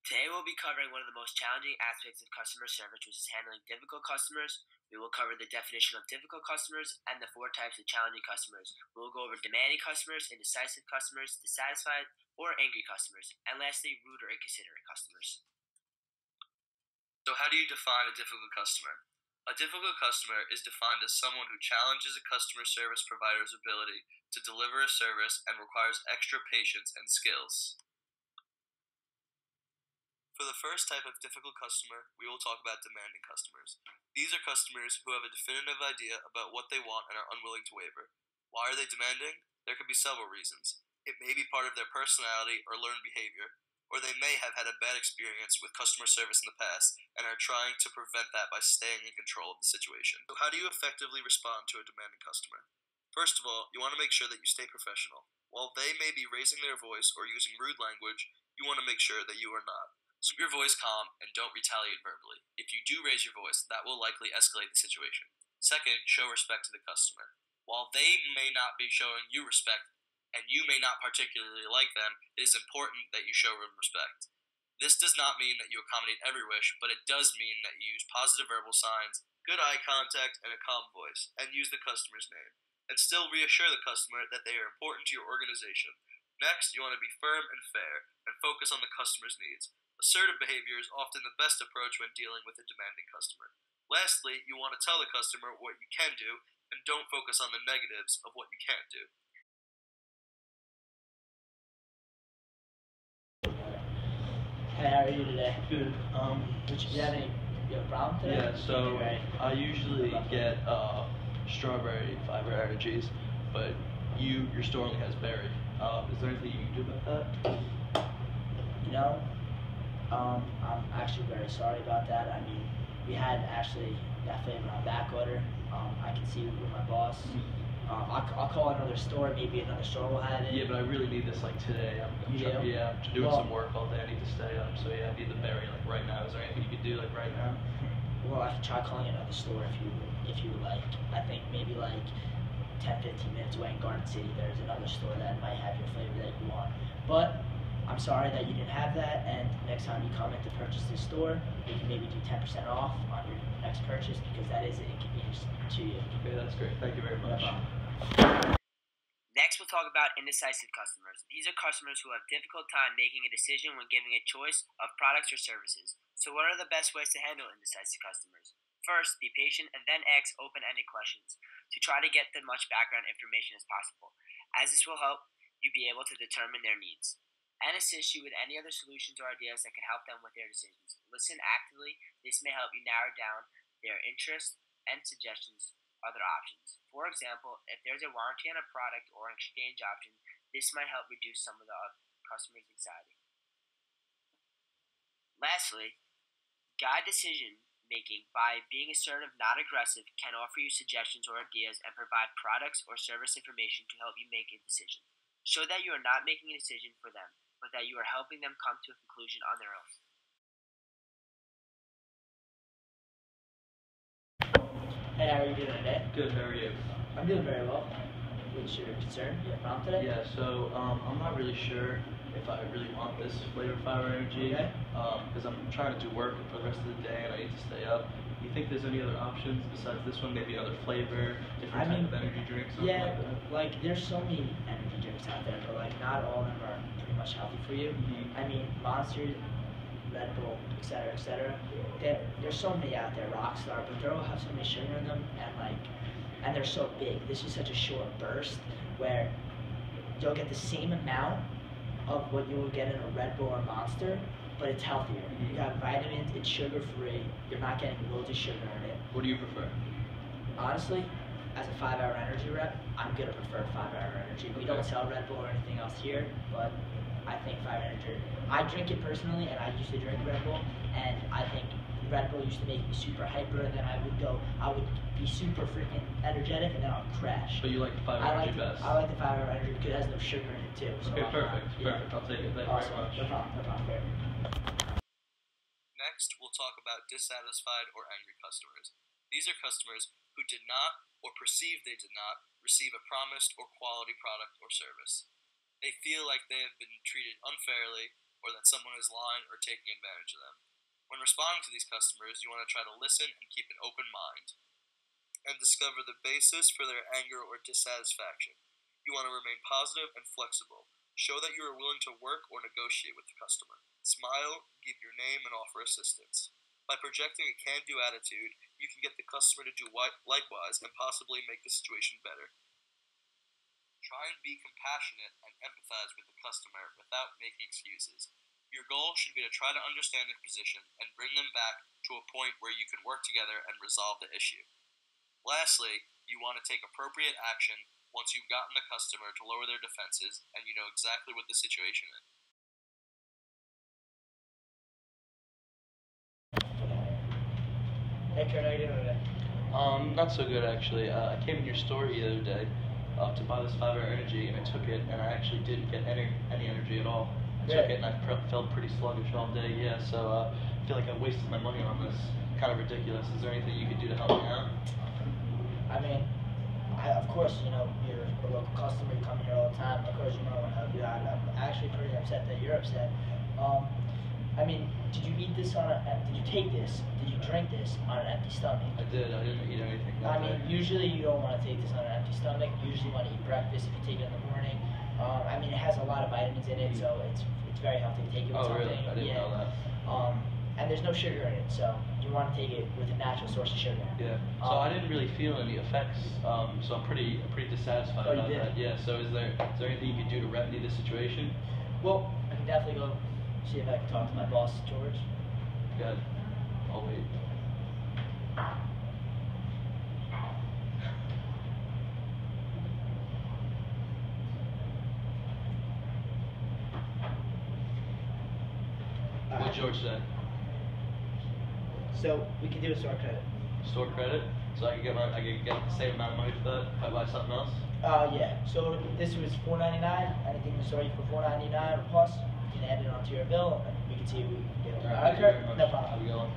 Today we'll be covering one of the most challenging aspects of customer service, which is handling difficult customers. We will cover the definition of difficult customers and the 4 types of challenging customers. We will go over demanding customers, indecisive customers, dissatisfied or angry customers, and lastly, rude or inconsiderate customers. So how do you define a difficult customer? A difficult customer is defined as someone who challenges a customer service provider's ability to deliver a service and requires extra patience and skills. For the first type of difficult customer, we will talk about demanding customers. These are customers who have a definitive idea about what they want and are unwilling to waver. Why are they demanding? There could be several reasons. It may be part of their personality or learned behavior, or they may have had a bad experience with customer service in the past and are trying to prevent that by staying in control of the situation. So how do you effectively respond to a demanding customer? First of all, you want to make sure that you stay professional. While they may be raising their voice or using rude language, you want to make sure that you are not. Keep your voice calm and don't retaliate verbally. If you do raise your voice, that will likely escalate the situation. Second, show respect to the customer. While they may not be showing you respect, and you may not particularly like them, it is important that you show them respect. This does not mean that you accommodate every wish, but it does mean that you use positive verbal signs, good eye contact, and a calm voice, and use the customer's name, and still reassure the customer that they are important to your organization. Next, you want to be firm and fair, and focus on the customer's needs. Assertive behavior is often the best approach when dealing with a demanding customer. Lastly, you want to tell the customer what you can do, and don't focus on the negatives of what you can't do. Hey, how are you today? Good. Do you have a problem today? Yeah, so I usually get strawberry fiber allergies, but your store only has berry. Is there anything you can do about that? I'm actually very sorry about that. I mean, we had actually that flavor on back order. I can see with my boss. I'll call another store. Maybe another store will have it. Yeah, but I really need this like today. I'm doing some work all day. I need to stay up, so yeah, I need the berry like right now. Is there anything you could do like right now? Well, I can try calling another store if you would like. I think maybe like 10-15 minutes away in Garden City, there's another store that might have your flavor that you want. But I'm sorry that you didn't have that, and next time you come in to purchase this store, we can maybe do 10% off on your next purchase because that is an inconvenience to you. Okay, that's great. Thank you very much. No problem. Next, we'll talk about indecisive customers. These are customers who have difficult time making a decision when giving a choice of products or services. So what are the best ways to handle indecisive customers? First, be patient and then ask open-ended questions to try to get as much background information as possible, as this will help you be able to determine their needs and assist you with any other solutions or ideas that can help them with their decisions. Listen actively. This may help you narrow down their interests and suggestions other options. For example, if there's a warranty on a product or an exchange option, this might help reduce some of the customer's anxiety. Lastly, guide decision making by being assertive, not aggressive, can offer you suggestions or ideas and provide products or service information to help you make a decision. Show that you are not making a decision for them, but that you are helping them come to a conclusion on their own. Hey, how are you doing today? Good. How are you? I'm doing very well. What's your concern? You have a problem today? Yeah. So I'm not really sure if I really want this flavor fiber energy because I'm trying to do work for the rest of the day and I need to stay up. You think there's any other options besides this one? Maybe another flavor, different type of energy drinks? Yeah, like there's so many energy drinks out there, but like not all of them are pretty much healthy for you. I mean, Monster, Red Bull, etc. There's so many out there, Rockstar, but they all have so much sugar in them, and they're so big. This is such a short burst where you'll get the same amount of what you will get in a Red Bull or Monster, but it's healthier. You have vitamins, it's sugar-free, you're not getting loads of sugar in it. What do you prefer? Honestly, as a 5-hour energy rep, I'm gonna prefer 5-hour energy. We don't sell Red Bull or anything else here, but I think 5 energy. I drink it personally, and I used to drink Red Bull, and I think Red Bull used to make me super hyper, and then I would be super freaking energetic, and then I would crash. But you like the 5-hour energy best? I like the 5-hour energy because it has no sugar in it too. So okay, perfect. I'll take it. Thank you very much. No problem. Next, we'll talk about dissatisfied or angry customers. These are customers who did not, or perceive they did not, receive a promised or quality product or service. They feel like they have been treated unfairly, or that someone is lying or taking advantage of them. When responding to these customers, you want to try to listen and keep an open mind, and discover the basis for their anger or dissatisfaction. You want to remain positive and flexible. Show that you are willing to work or negotiate with the customer. Smile, give your name, and offer assistance. By projecting a can-do attitude, you can get the customer to do likewise and possibly make the situation better. Try and be compassionate and empathize with the customer without making excuses. Your goal should be to try to understand their position and bring them back to a point where you can work together and resolve the issue. Lastly, you want to take appropriate action once you've gotten the customer to lower their defenses and you know exactly what the situation is. Hey, Kurt, how you doing today? Not so good actually. I came in your store the other day to buy this 5-hour energy, and I took it, and I actually didn't get any energy at all. I took it, and I felt pretty sluggish all day. Yeah, so I feel like I wasted my money on this. Kind of ridiculous. Is there anything you could do to help me out? I mean, of course, you know, you're a local customer, you come here all the time. Of course, you know I want to help you out. I'm actually pretty upset that you're upset. I mean, did you eat this did you take this, did you drink this on an empty stomach? I did. I didn't eat anything. I mean, usually you don't want to take this on an empty stomach. You usually want to eat breakfast if you take it in the morning. I mean, it has a lot of vitamins in it, so it's very healthy to take it with something. Really? I didn't know that. And there's no sugar in it, so you want to take it with a natural source of sugar. Yeah. So I didn't really feel any effects, so I'm pretty dissatisfied about that. Yeah. So is there anything you could do to remedy the situation? Well, I can definitely go see if I can talk to my boss, George. Good. I'll wait. What George said? So we can do a store credit. Store credit? So I can get the same amount of money for that if I buy something else? Yeah. So this was $4.99. Anything in the store you for $4.99 or plus, you can add it onto your bill, and we can see if we can get it. Alright, thank you very much. No problem. Have a good one.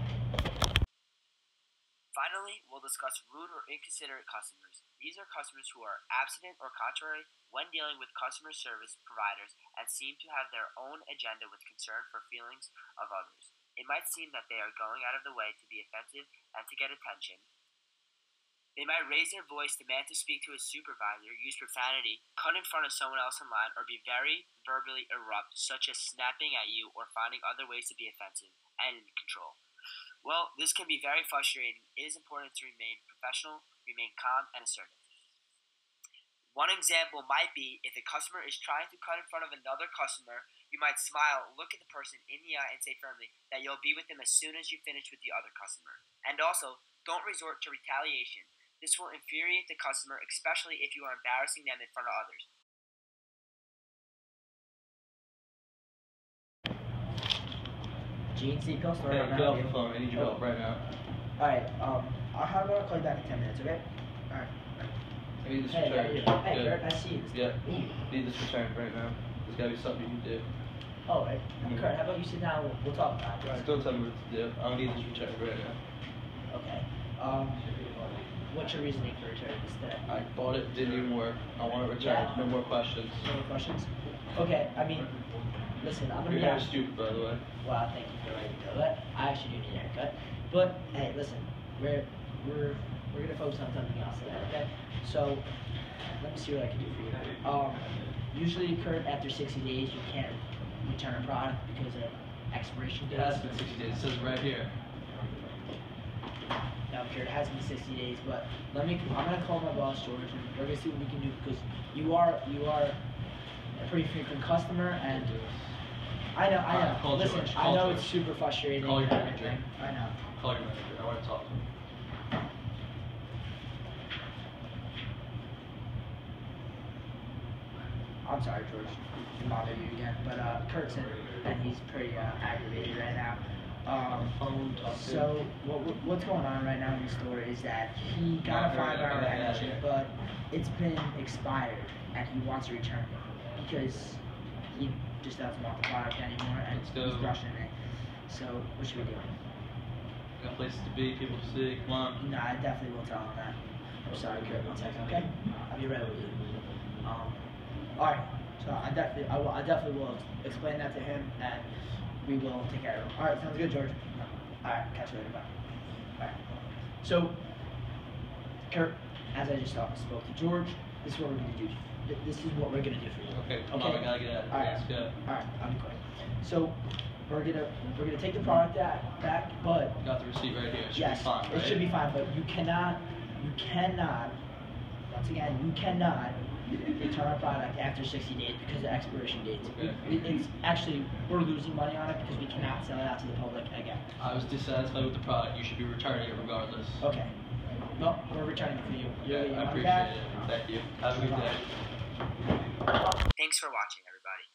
Finally, we'll discuss rude or inconsiderate customers. These are customers who are abstinent or contrary when dealing with customer service providers and seem to have their own agenda with concern for feelings of others. It might seem that they are going out of the way to be offensive and to get attention. They might raise their voice, demand to speak to a supervisor, use profanity, cut in front of someone else in line, or be very verbally erupt, such as snapping at you or finding other ways to be offensive and in control. Well, this can be very frustrating. It is important to remain professional, remain calm, and assertive. One example might be if a customer is trying to cut in front of another customer, you might smile, look at the person in the eye, and say firmly that you'll be with them as soon as you finish with the other customer. And also, don't resort to retaliation. This will infuriate the customer, especially if you are embarrassing them in front of others. Gene, seatbelt store Hey, right get now. off the phone. I need your help right now. Alright, I'll call you back in 10 minutes, okay? Alright. I need this Hey, how are returned. you? Hey, Good. Kurt, nice to see you. Yeah. Hey. Need this returned right now. There's gotta be something you can do. Oh, right. Kurt, how about you sit down, we'll talk about it. Don't tell me what to do. I need this returned right now. Okay. What's your reasoning for returning this today? I bought it, didn't even work. I want it returned. Yeah. No more questions. No more questions? Okay, I mean, listen, I'm gonna Your be hair is honest. stupid, by the way. Well, thank you for letting me know that. I actually do need a haircut. But hey, listen, we're gonna focus on something else today, okay? So let me see what I can do for you. Usually, Kurt, after 60 days, you can't return a product because of expiration It dates. has been 60 days. It says right here. No, Kurt, it has been 60 days, but I'm gonna call my boss, George, and we're gonna see what we can do because you are a pretty frequent customer, and I know. Alright, call Listen, George. I Call know George. it's super frustrating. Call your and manager. everything. I know. Call your manager. I want to talk to him. I'm sorry, George, to bother you again, but Kurt's in, and he's pretty aggravated right now. Phone talk to So what's going on right now in the store is that he got a 5-hour energy, but it's been expired, and he wants to return it because he just doesn't want the product anymore, and Let's he's go. rushing it. So what should we do? Got places to be, people to see. Come on. No, I definitely will tell him that. I'm sorry, Kurt. 1 second, okay? I'll be right with you. All right. So I definitely will explain that to him, and we will take care of him. All right, sounds good, George. All right, catch you later. Bye. All right. So, Kurt, as I just spoke to George, this is what we're gonna do. This is what we're gonna do for you. Okay, come on, I gotta get out of here. All right. Let's go. All right, I'll be quick. So, we're gonna take the product back, but Got the receipt right here. It should yes, be fine, right? it should be fine. But you cannot. Once again, you cannot return our product after 60 days because of expiration dates. Okay. It's actually, we're losing money on it because we cannot sell it out to the public again. I was dissatisfied with the product. You should be returning it regardless. Okay. Well, we're returning it for you. Okay, I appreciate it. Thank you. Have a good day. Thanks for watching, everybody.